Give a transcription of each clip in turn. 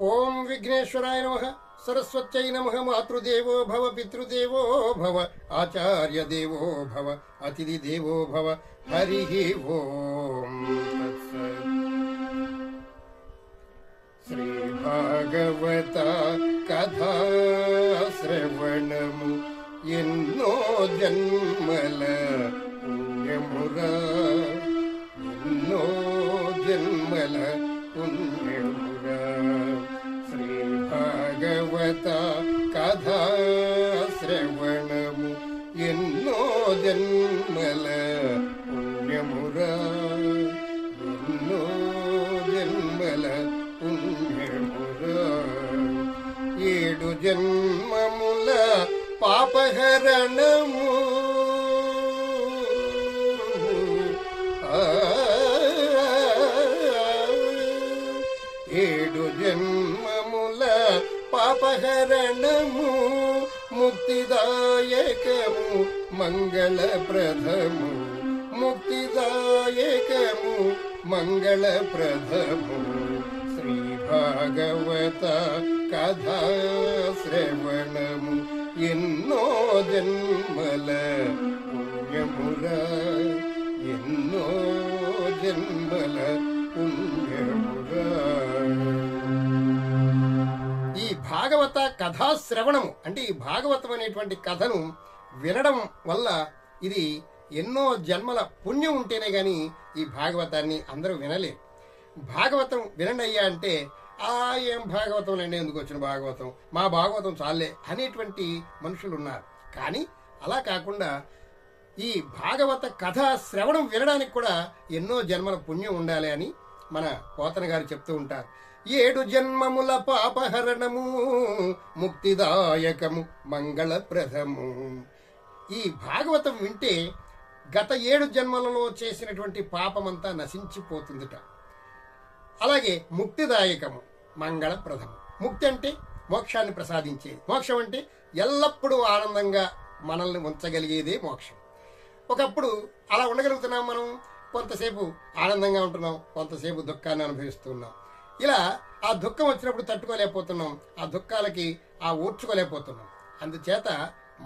ఓం విఘ్నేశ్వరాయ నమః, సరస్వత్యై నమః. మాతృదేవో భవ, పితృదేవో భవ, ఆచార్య దేవో భవ, అతిథి దేవో భవ. హరి ఓం తత్సత్. శ్రీ భాగవత కథా శ్రవణము ఎన్నో జన్మల పుణ్యమురా, ఎన్నో జన్మల పుణ్యమురా. శ్రీ భాగవత కథా శ్రవణము ఎన్నో జన్మల పుణ్యమురా, ఎన్నో జన్మల పుణ్యమురా. 7 జన్మముల పాపహరణము, 7 జన్మముల పాపహరణము, ముక్తిదాయకము మంగళప్రదము, ముక్తిదాయకము మంగళప్రదము. శ్రీ భాగవత కథా శ్రవణము ఎన్నో జన్మల పుణ్యమురా, ఎన్నో జన్మల పుణ్యమురా. ఈ భాగవత కథా శ్రవణము అంటే ఈ భాగవతం అనేటువంటి కథను వినడం వల్ల ఇది ఎన్నో జన్మల పుణ్యం ఉంటేనే గాని ఈ భాగవతాన్ని అందరూ వినలేరు. భాగవతం వినండి అయ్యా అంటే ఏం భాగవతం అండి, ఎందుకు వచ్చిన భాగవతం, మా భాగవతం చాలే అనేటువంటి మనుషులు ఉన్నారు. కానీ అలా కాకుండా ఈ భాగవత కథ శ్రవణం వినడానికి కూడా ఎన్నో జన్మల పుణ్యం ఉండాలి అని మన పోతన గారు చెప్తూ ఉంటారు. 7 జన్మముల పాపహరణము, ముక్తిదాయకము మంగళప్రదము. ఈ భాగవతం వింటే గత 7 జన్మలలో చేసినటువంటి పాపమంతా నశించిపోతుందిట. అలాగే ముక్తిదాయకము మంగళప్రదము. ముక్తి అంటే మోక్షాన్ని ప్రసాదించేది. మోక్షం అంటే ఎల్లప్పుడూ ఆనందంగా మనల్ని ఉంచగలిగేదే మోక్షం. ఒకప్పుడు అలా ఉండగలుగుతున్నాం మనం, కొంతసేపు ఆనందంగా ఉంటున్నాం, కొంతసేపు దుఃఖాన్ని అనుభవిస్తున్నాం. ఇలా ఆ దుఃఖం వచ్చినప్పుడు తట్టుకోలేకపోతున్నాం, ఆ దుఃఖాలకి ఓర్చుకోలేకపోతున్నాం. అందుచేత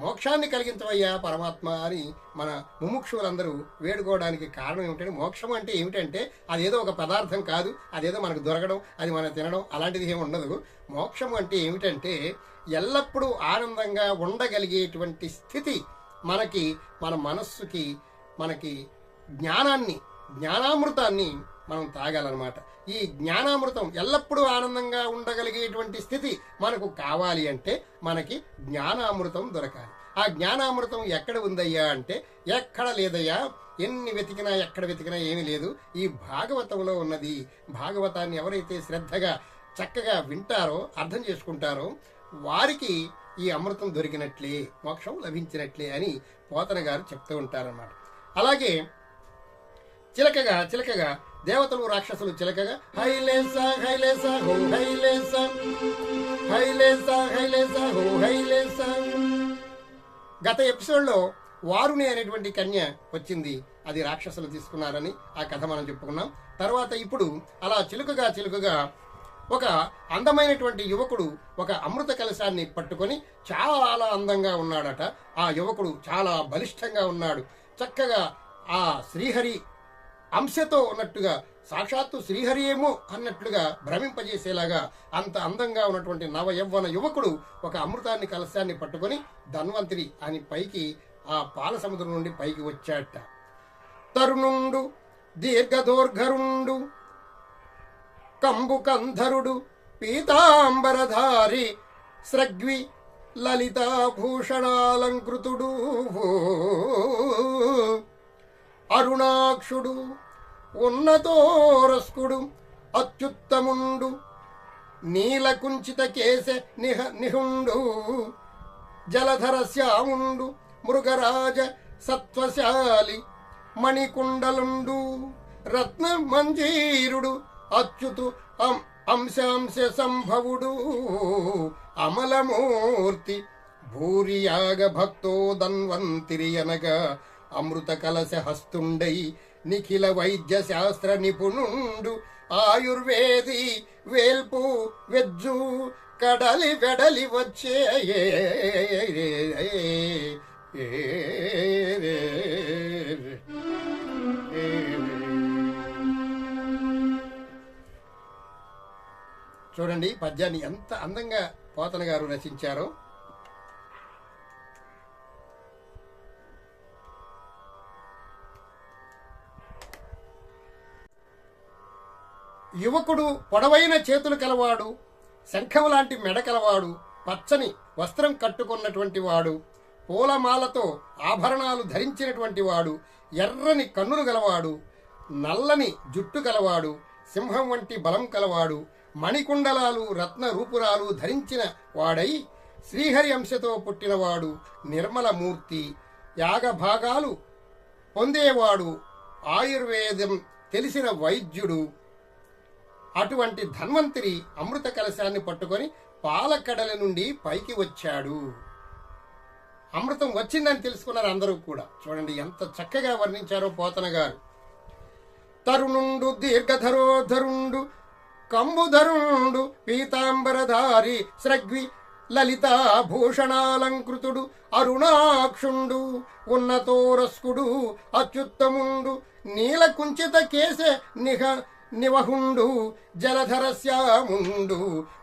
మోక్షాన్ని కలిగించవయ్యా పరమాత్మ అని మన ముముక్షువులందరూ వేడుకోవడానికి కారణం ఏమిటంటే, మోక్షం అంటే ఏమిటంటే అదేదో ఒక పదార్థం కాదు, అదేదో మనకు దొరకడం, అది మనం తినడం అలాంటిది ఏమి ఉండదు. మోక్షం అంటే ఏమిటంటే ఎల్లప్పుడూ ఆనందంగా ఉండగలిగేటువంటి స్థితి మనకి, మన మనస్సుకి, మనకి జ్ఞానామృతాన్ని మనం తాగాలన్నమాట. ఈ జ్ఞానామృతం ఎల్లప్పుడూ ఆనందంగా ఉండగలిగేటువంటి స్థితి మనకు కావాలి అంటే మనకి జ్ఞానామృతం దొరకాలి. ఆ జ్ఞానామృతం ఎక్కడ ఉందయ్యా అంటే ఎక్కడ లేదయ్యా, ఎన్ని వెతికినా ఎక్కడ వెతికినా ఏమీ లేదు, ఈ భాగవతంలో ఉన్నది. భాగవతాన్ని ఎవరైతే శ్రద్ధగా చక్కగా వింటారో, అర్థం చేసుకుంటారో వారికి ఈ అమృతం దొరికినట్లే, మోక్షం లభించినట్లే అని పోతన గారు చెప్తూ ఉంటారన్నమాట. అలాగే చిలకగా దేవతలు రాక్షసులు చిలకగా హైలేసా హైలేసా హో హైలేసా, హైలేసా హైలేసా హో హైలేసా. గత ఎపిసోడ్లో వారుని అనేటువంటి కన్య వచ్చింది, అది రాక్షసులు తీసుకున్నారని ఆ కథ మనం చెప్పుకున్నాం. తర్వాత ఇప్పుడు అలా చిలుకగా ఒక అందమైనటువంటి యువకుడు ఒక అమృత కలశాన్ని పట్టుకొని చాలా అందంగా ఉన్నాడట. ఆ యువకుడు చాలా బలిష్టంగా ఉన్నాడు, చక్కగా ఆ శ్రీహరి అంశతో ఉన్నట్టుగా, సాక్షాత్తు శ్రీహరి ఏమో అన్నట్లుగా భ్రమింపజేసేలాగా అంత అందంగా ఉన్నటువంటి నవ యవ్వన యువకుడు ఒక అమృతాన్ని కలశాన్ని పట్టుకొని ధన్వంతరి అని పైకి, ఆ పాల సముద్రం నుండి పైకి వచ్చాట. తరుణుండు దీర్ఘదోర్ఘరుండు కంబు కంధరుడు పీతాంబరధారి స్రగ్వి లలితాభూషణాలంకృతుడు అరుణాక్షుడు ఉన్నతోరస్కుడు అత్యుత్తముండు నీలకుంచిత కేశ నిహుండు జలధర శ్యాముండు మృగరాజ సత్వశాలి మణికుండలుండు రత్న మంజీరుడు అచ్యుతు అంశాంశ సంభవుడు అమలమూర్తి భూరియాగ భక్తో ధన్వంతిరియనగా అమృత కలశ హస్తుండై నిఖిల వైద్య శాస్త్ర నిపుణుండు ఆయుర్వేది వేల్పు వెజ్జు కడలి వెడలి వచ్చే చూడండి పద్యాన్ని ఎంత అందంగా పోతన గారు రచించారో. యువకుడు పొడవైన చేతులు కలవాడు, శంఖం లాంటి మెడ కలవాడు, పచ్చని వస్త్రం కట్టుకున్నటువంటి వాడు, పూలమాలతో ఆభరణాలు ధరించినటువంటి వాడు, ఎర్రని కన్నులు గలవాడు, నల్లని జుట్టు కలవాడు, సింహం వంటి బలం కలవాడు, మణికుండలాలు రత్న రూపురాలు ధరించిన వాడై శ్రీహరి అంశతో పుట్టినవాడు, నిర్మలమూర్తి, యాగభాగాలు పొందేవాడు, ఆయుర్వేదం తెలిసిన వైద్యుడు. అటువంటి ధన్వంతరి అమృత కలశాన్ని పట్టుకొని పాలకడల నుండి పైకి వచ్చాడు. అమృతం వచ్చిందని తెలుసుకున్నారు అందరూ కూడా. చూడండి ఎంత చక్కగా వర్ణించారో పోతన గారు. తరుణుండు దీర్ఘధరోధరుండు కంబుధరుండు పీతాంబరధారి స్రగ్వి లలితాభూషణాలంకృతుడు అరుణాక్షుండు ఉన్నతోరస్కుడు అత్యుత్తముండు నీలకుంచిత కేశ నివహుండు జలధరశ్యాముండు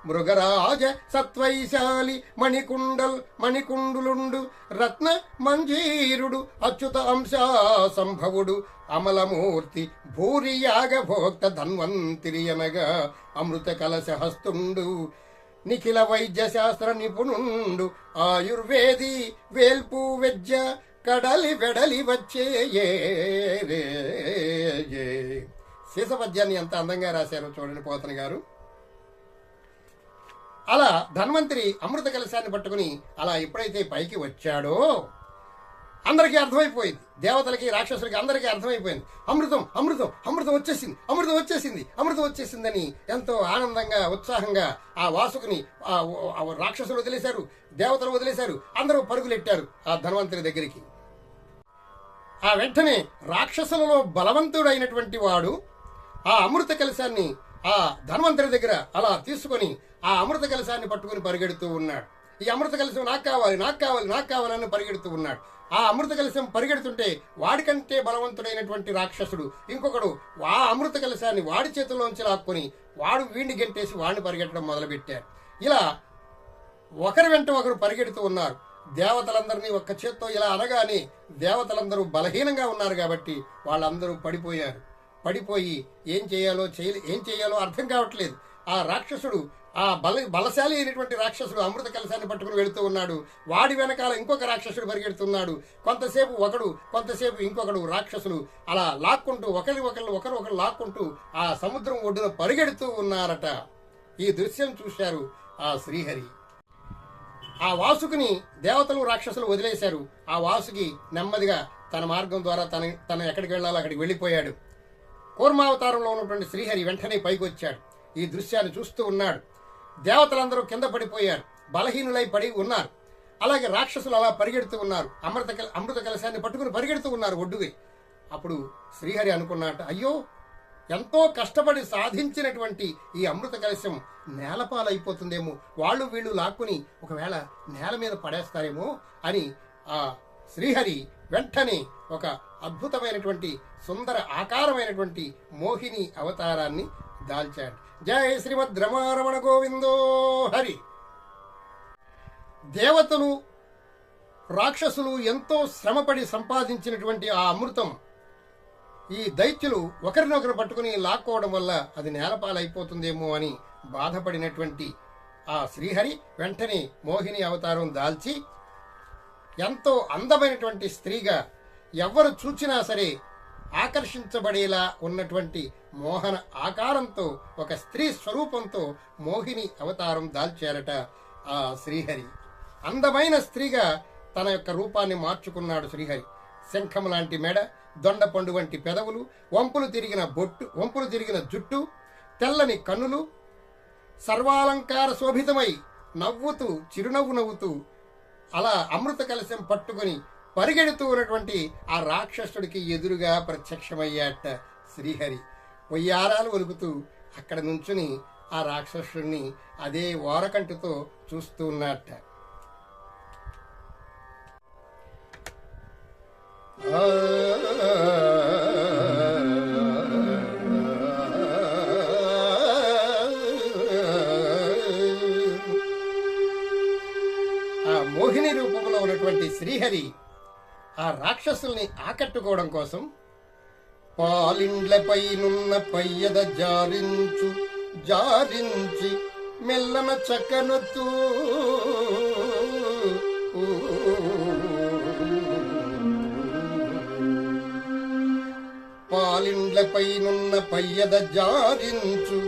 మృగరాజ సత్వైశాలి మణికుండులుండు రత్న మంజీరుడు అచ్యుత అంశా సంభవుడు అమలమూర్తి భూరి యాగభోక్త ధన్వంతిరి అనగా అమృత కలశ హస్తుండు నిఖిల వైద్య శాస్త్ర నిపుణుండు ఆయుర్వేది వేల్పు వెజ్జ కడలి వెడలి వచ్చే శేషపద్యాన్ని ఎంత అందంగా రాశారో చూడండి పోతన గారు. అలా ధన్వంతరి అమృత కలశాన్ని పట్టుకుని అలా ఎప్పుడైతే పైకి వచ్చాడో అందరికీ అర్థమైపోయింది, దేవతలకి రాక్షసులకి అందరికీ అర్థమైపోయింది. అమృతం అమృతం అమృతం వచ్చేసింది, అమృతం వచ్చేసింది, అమృతం వచ్చేసిందని ఎంతో ఆనందంగా ఉత్సాహంగా ఆ వాసుకుని రాక్షసులు వదిలేశారు, దేవతలు వదిలేశారు, అందరూ పరుగులెట్టారు ఆ ధన్వంతరి దగ్గరికి. ఆ వెంటనే రాక్షసులలో బలవంతుడైనటువంటి వాడు ఆ అమృత కలశాన్ని ఆ ధన్వంతరి దగ్గర అలా తీసుకొని ఆ అమృత కలశాన్ని పట్టుకుని పరిగెడుతూ ఉన్నాడు. ఈ అమృత కలశం నాకు కావాలి, నాకు కావాలి, నాకు కావాలని పరిగెడుతూ ఉన్నాడు. ఆ అమృత కలశం పరిగెడుతుంటే వాడికంటే బలవంతుడైనటువంటి రాక్షసుడు ఇంకొకడు ఆ అమృత కలశాన్ని వాడి చేతుల్లోంచి లాక్కొని వాడు వీడిని గెంటేసి వాడిని పరిగెట్టడం మొదలుపెట్టారు. ఇలా ఒకరి వెంట ఒకరు పరిగెడుతూ ఉన్నారు. దేవతలందరినీ ఒక్క చేత్తో ఇలా అనగానే దేవతలందరూ బలహీనంగా ఉన్నారు కాబట్టి వాళ్ళందరూ పడిపోయి ఏం చేయాలో అర్థం కావట్లేదు. ఆ రాక్షసుడు ఆ బలశాలి అయినటువంటి రాక్షసుడు అమృత కలశాన్ని పట్టుకుని వెళుతూ ఉన్నాడు. వాడి వెనకాల ఇంకొక రాక్షసుడు పరిగెడుతున్నాడు. కొంతసేపు ఒకడు, కొంతసేపు ఇంకొకడు రాక్షసులు అలా లాక్కుంటూ ఒకరు లాక్కుంటూ ఆ సముద్రం ఒడ్డున పరిగెడుతూ ఉన్నారట. ఈ దృశ్యం చూశారు ఆ శ్రీహరి. ఆ వాసుకుని దేవతలు రాక్షసులు వదిలేశారు. ఆ వాసుకి నెమ్మదిగా తన మార్గం ద్వారా తన ఎక్కడికి వెళ్ళాలో అక్కడికి వెళ్ళిపోయాడు. కూర్మావతారంలో ఉన్నటువంటి శ్రీహరి వెంటనే పైకి వచ్చాడు. ఈ దృశ్యాన్ని చూస్తూ ఉన్నాడు. దేవతలందరూ కింద పడిపోయారు, బలహీనులై పడి ఉన్నారు. అలాగే రాక్షసులు అలా పరిగెడుతూ ఉన్నారు, అమృత కలశాన్ని పట్టుకుని పరిగెడుతూ ఉన్నారు ఒడ్డుకి. అప్పుడు శ్రీహరి అనుకున్నట్టు, అయ్యో ఎంతో కష్టపడి సాధించినటువంటి ఈ అమృత కలశం నేలపాలైపోతుందేమో, వాళ్ళు వీళ్ళు లాక్కుని ఒకవేళ నేల మీద పడేస్తారేమో అని ఆ శ్రీహరి వెంటనే ఒక అద్భుతమైనటువంటి సుందర ఆకారమైనటువంటి మోహిని అవతారాన్ని దాల్చాడు. జయ శ్రీమద్ రమారమణ గోవిందో హరి. దేవతలు రాక్షసులు ఎంతో శ్రమపడి సంపాదించినటువంటి ఆ అమృతం ఈ దైత్యులు ఒకరినొకరు పట్టుకుని లాక్కోవడం వల్ల అది నేలపాలైపోతుందేమో అని బాధపడినటువంటి ఆ శ్రీహరి వెంటనే మోహిని అవతారం దాల్చి ఎంతో అందమైనటువంటి స్త్రీగా ఎవ్వరు చూచినా సరే ఆకర్షించబడేలా ఉన్నటువంటి మోహన ఆకారంతో ఒక స్త్రీ స్వరూపంతో మోహిని అవతారం దాల్చారట ఆ శ్రీహరి. అందమైన స్త్రీగా తన యొక్క రూపాన్ని మార్చుకున్నాడు శ్రీహరి. శంఖం లాంటి మెడ, దొండపండు వంటి పెదవులు, వంపులు తిరిగిన జుట్టు, తెల్లని కన్నులు, సర్వాలంకార శోభితమై చిరునవ్వు నవ్వుతూ అలా అమృత కలశం పట్టుకుని పరిగెడుతూ ఉన్నటువంటి ఆ రాక్షసుడికి ఎదురుగా ప్రత్యక్షమయ్యాట శ్రీహరి. వయ్యారాలు ఒలుగుతూ అక్కడ నుంచుని ఆ రాక్షసుడిని అదే ఓరకంటితో చూస్తూ ఉన్నట్ట. ఆ మోహిని రూపంలో ఉన్నటువంటి శ్రీహరి ఆ రాక్షసుల్ని ఆకట్టుకోవడం కోసం పాలిండ్లపైనున్న పయ్యద జారించి మెల్లన చక్కనొత్తు పాలిండ్లపైనున్న పయ్యద జారించి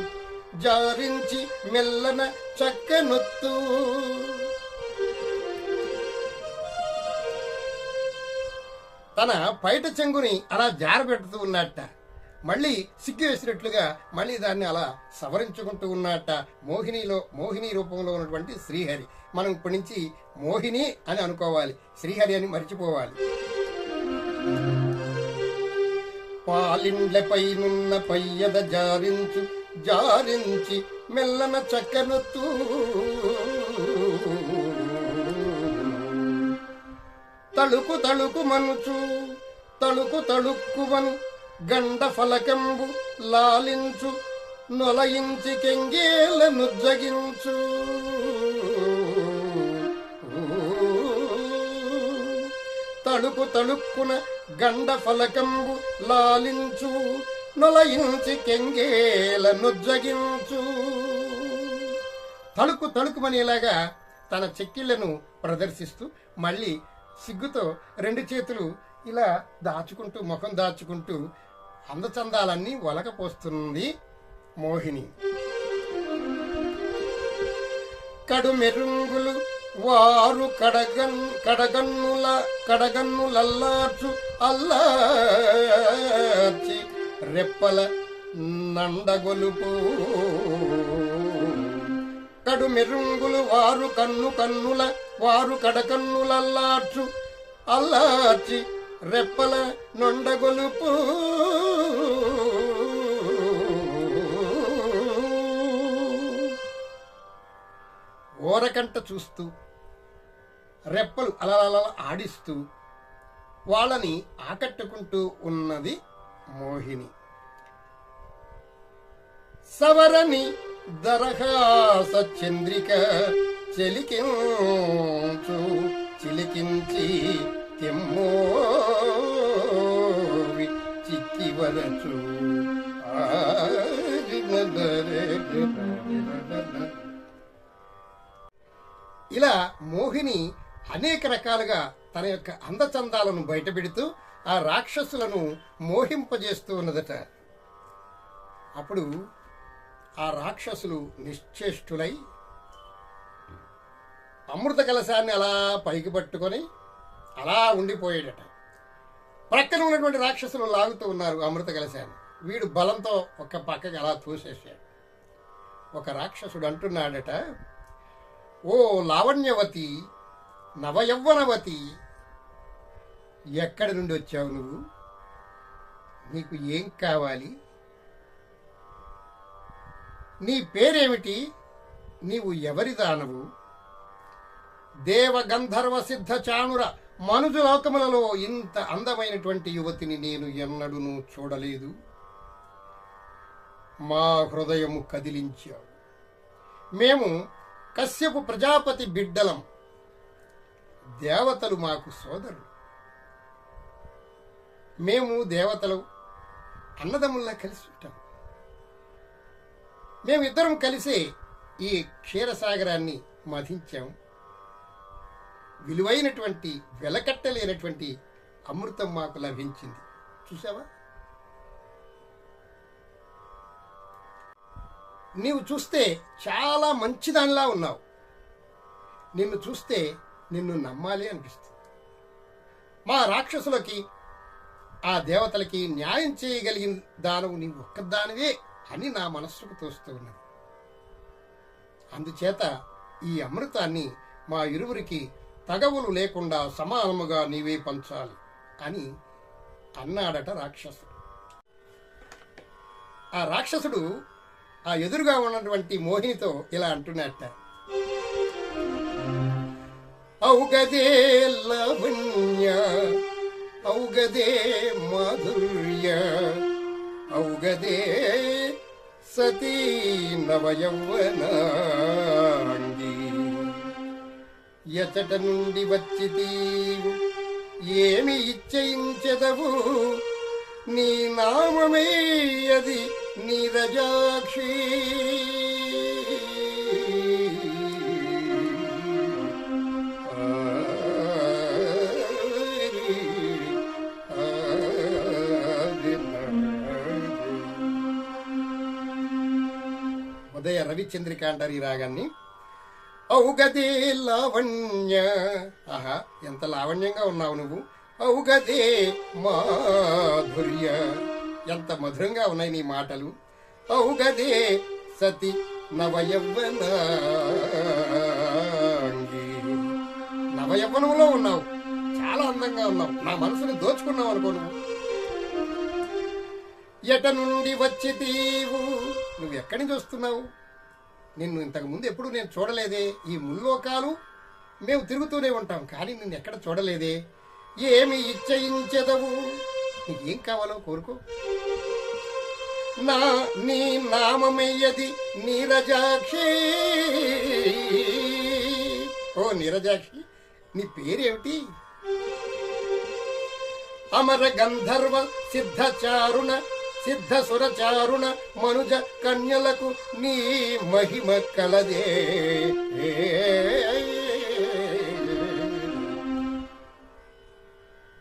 మెల్లన చక్కనొత్తు తన పైట చెంగుని అలా జారబెడుతూ ఉన్నట్ట. మళ్ళీ సిగ్గు వేసినట్లుగా మళ్ళీ దాన్ని అలా సవరించుకుంటూ ఉన్నట్ట. మోహిని రూపంలో ఉన్నటువంటి శ్రీహరి. మనం ఇప్పటి నుంచి మోహిని అని అనుకోవాలి, శ్రీహరి అని మర్చిపోవాలి. పాలిండ్లపైనున్న పయ్యద జారించి మెల్లన చక్కనొత్తు తళుకు మనుచు తళుక్కువను గండ ఫలకంబు లాలించు నొలయించి కెంగేల నుజ్జగించు తళుక్కున గండ ఫలకంబు లాలించు నొలయించి కెంగేల నుజ్జగించు. తళుకుమనేలాగా తన చెక్కిళ్లను ప్రదర్శిస్తూ మళ్ళీ సిగ్గుతో రెండు చేతులు ఇలా దాచుకుంటూ ముఖం దాచుకుంటూ అందచందాలన్నీ ఒలకపోస్తుంది మోహిని. కడుమెరుంగులు వారు అల్లార్చి రెప్పల నండగొలుపు. కడుమెరుంగులు వారు అల్లార్చి రెప్పల నొండగొలుపు. ఓరకంట చూస్తూ రెప్పలు అలా ఆడిస్తూ వాళ్ళని ఆకట్టుకుంటూ ఉన్నది మోహిని. సవరని దరహాస చంద్రిక చిలికించి తెమ్మోవి చిక్కివరచు. ఇలా మోహిని అనేక రకాలుగా తన యొక్క అందచందాలను బయటపెడుతూ ఆ రాక్షసులను మోహింపజేస్తూ ఉన్నదట. అప్పుడు ఆ రాక్షసులు నిశ్చేష్టులై అమృత కలశాన్ని అలా పైకి పట్టుకొని అలా ఉండిపోయాడట. ప్రక్కన ఉన్నటువంటి రాక్షసులు లాగుతూ ఉన్నారు అమృత కలశాన్ని. వీడు బలంతో ఒక పక్కకి అలా తోసేసాడు. ఒక రాక్షసుడు అంటున్నాడట, ఓ లావణ్యవతి, నవయవ్వనవతి, ఎక్కడి నుండి వచ్చావు నువ్వు? నీకు ఏం కావాలి? నీ పేరేమిటి? నీవు ఎవరి దానవు? దేవ గంధర్వ సిద్ధ చాణుర మనుజులోకములలో ఇంత అందమైనటువంటి యువతిని నేను ఎన్నడూనూ చూడలేదు. మా హృదయము కదిలించావు. మేము కశ్యపు ప్రజాపతి బిడ్డలం. దేవతలు మాకు సోదరులు. మేము దేవతలు అన్నదమ్ముల్లా కలిసి ఉంటాం. మేమిద్దరం కలిసే ఈ క్షీరసాగరాన్ని మధించాం. విలువైనటువంటి వెలకట్టలేనటువంటి అమృతం మాకు లభించింది. చూసావా? నీవు చూస్తే చాలా మంచిదానిలా ఉన్నావు. నిన్ను చూస్తే నిన్ను నమ్మాలి అనిపిస్తుంది. మా రాక్షసులకి ఆ దేవతలకి న్యాయం చేయగలిగిన దానవు నీవు ఒక్కదానివే అని నా మనస్సుకు తోస్తూ ఉన్నది. అందుచేత ఈ అమృతాన్ని మా ఇరువురికి తగవులు లేకుండా సమానముగా నీవే పంచాలి అని అన్నాడట రాక్షసుడు. ఆ రాక్షసుడు ఆ ఎదురుగా ఉన్నటువంటి మోహినితో ఇలా అంటున్నట్ట, ఔగదే లావణ్య ఔగదే మాధుర్య ఔగదే సతీ నవయౌవనాంగి, ఎచట నుండి వచ్చితీవు ఏమి ఇచ్చయించెదవు, నీ నామమే అది నీరజాక్షి. ఉదయ రవిచంద్రిక అంటారు ఈ రాగాన్ని. ఔగదే లావణ్య, ఆహా ఎంత లావణ్యంగా ఉన్నావు నువ్వు. ఔగదే మాధుర్య, ఎంత మధురంగా ఉన్నాయి నీ మాటలు. ఔగదే సతి నవయవ్వనాంగి, నవయవ్వనంలో ఉన్నావు, చాలా అందంగా ఉన్నావు, నా మనసుని దోచుకున్నావు అనుకో నువ్వు. ఎట నుండి వచ్చితీవు, నువ్వు ఎక్కడి నుంచి వస్తున్నావు, నిన్ను ఇంతకు ముందు ఎప్పుడు నేను చూడలేదే. ఈ ముల్లోకాలు మేము తిరుగుతూనే ఉంటాం, కానీ నిన్ను ఎక్కడ చూడలేదే. ఏమి ఇచ్చయించెదవు, నీకేం కావాలో కోరుకో. నీ నామమయ్యది నీరజాక్షి. ఓ నీరజాక్షి, నీ పేరేమిటి? అమర గంధర్వ సిద్ధచారుణ సిద్ధ సురచారుణ మనుజ కన్యలకు నీ మహిమ కలదే.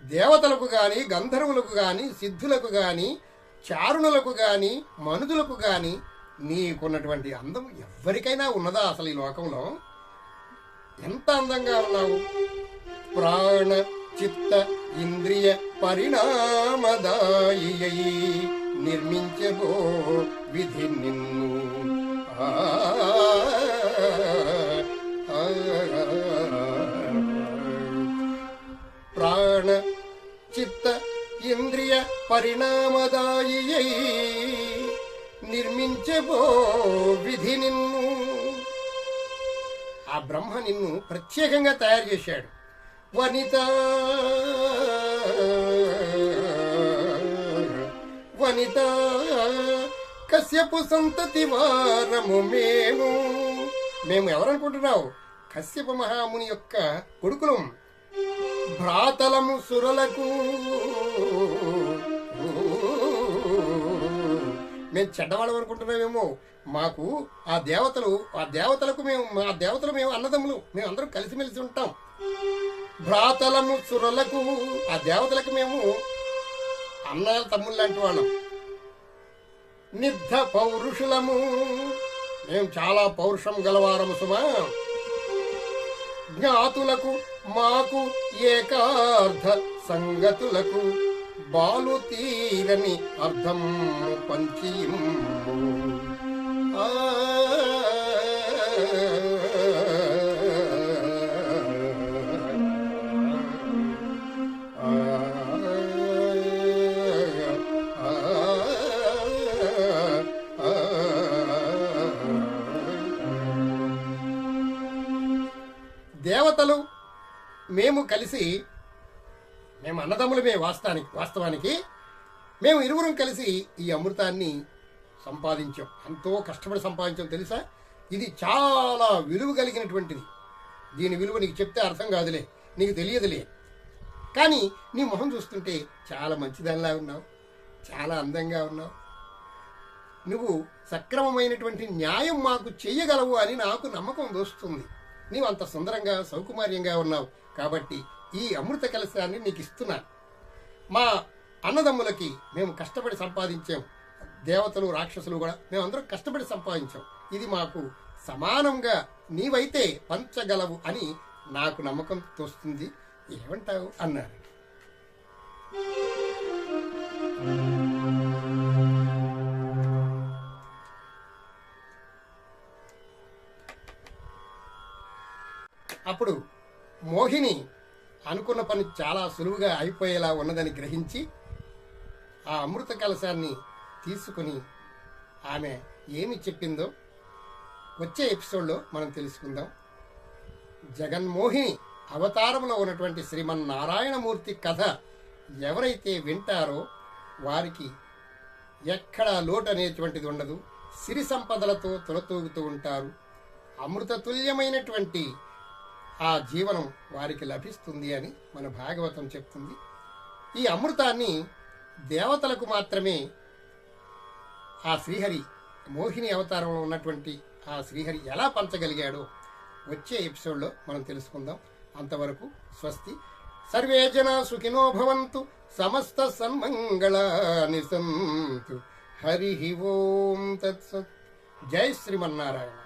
దేవతలకు గాని, గంధర్వులకు గాని, సిద్ధులకు గాని, చారుణులకు గాని, మనుజులకు గాని నీకున్నటువంటి అందం ఎవరికైనా ఉన్నదా అసలు ఈ లోకంలో? ఎంత అందంగా ఉన్నావు. ప్రాణ చిత్త ఇంద్రియ పరిణామదాయి నిర్మించబో విధి నిన్ను. ప్రాణ చిత్త ఇంద్రియ పరిణామదాయి నిర్మించబో విధి నిన్ను. ఆ బ్రహ్మ నిన్ను ప్రత్యేకంగా తయారు చేశాడు. వనిత వనిత కశ్యపు సంతతి వారము మేము ఎవరనుకుంటున్నావు? కశ్యప మహాముని యొక్క కొడుకులం, భ్రాతలము సురలకు. మేము చెడ్డవాళ్ళం అనుకుంటున్నామేమో. మాకు ఆ దేవతలకు మేము అన్నదమ్ములు, మేము అందరం కలిసిమెలిసి ఉంటాం. భ్రాతలము సురలకు, ఆ దేవతలకు మేము అన్న తమ్ముళ్ళు లాంటి వాళ్ళం. నిద్ధ పౌరుషులము, మేము చాలా పౌరుషం గలవారము సుమా. జ్ఞాతులకు మాకు ఏకార్థ సంగతులకు బాలు తీరని అర్థం పంచియము. దేవతలు మేము కలిసి, మేము అన్నదమ్ములమే వాస్తవానికి మేము ఇరువురం కలిసి ఈ అమృతాన్ని సంపాదించాం. ఎంతో కష్టపడి సంపాదించాం తెలుసా. ఇది చాలా విలువ కలిగినటువంటిది. దీని విలువ నీకు చెప్తే అర్థం కాదులే, నీకు తెలియదులే. కానీ నీ మొహం చూస్తుంటే చాలా మంచిదానిలా ఉన్నావు, చాలా అందంగా ఉన్నావు. నువ్వు సక్రమమైనటువంటి న్యాయం మాకు చెయ్యగలవు అని నాకు నమ్మకం దోస్తుంది. నీవు అంత సుందరంగా సౌకుమార్యంగా ఉన్నావు కాబట్టి ఈ అమృత కలశాన్ని నీకు ఇస్తున్నాను. మా అన్నదమ్ములకి మేము కష్టపడి సంపాదించాం, దేవతలు రాక్షసులు కూడా మేమందరం కష్టపడి సంపాదించాం. ఇది మాకు సమానంగా నీవైతే పంచగలవు అని నాకు నమ్మకం తోస్తుంది. ఏమంటావు అన్నారు. అప్పుడు మోహిని అనుకున్న పని చాలా సులువుగా అయిపోయేలా ఉన్నదని గ్రహించి ఆ అమృత కలశాన్ని తీసుకుని ఆమె ఏమి చెప్పిందో వచ్చే ఎపిసోడ్లో మనం తెలుసుకుందాం. జగన్మోహిని అవతారంలో ఉన్నటువంటి శ్రీమన్నారాయణమూర్తి కథ ఎవరైతే వింటారో వారికి ఎక్కడా లోటు అనేటువంటిది ఉండదు. సిరి సంపదలతో తులతూగుతూ ఉంటారు. అమృతతుల్యమైనటువంటి ఆ జీవనం వారికి లభిస్తుంది అని మన భాగవతం చెప్తుంది. ఈ అమృతాన్ని దేవతలకు మాత్రమే ఆ శ్రీహరి మోహిని అవతారంలో ఉన్నటువంటి ఆ శ్రీహరి ఎలా పంచగలిగాడో వచ్చే ఎపిసోడ్లో మనం తెలుసుకుందాం. అంతవరకు స్వస్తి. సర్వే జనా సుఖినో భవంతు. సమస్త సన్మంగళాని సంతు. హరి ఓం తత్సత్. జై శ్రీమన్నారాయణ.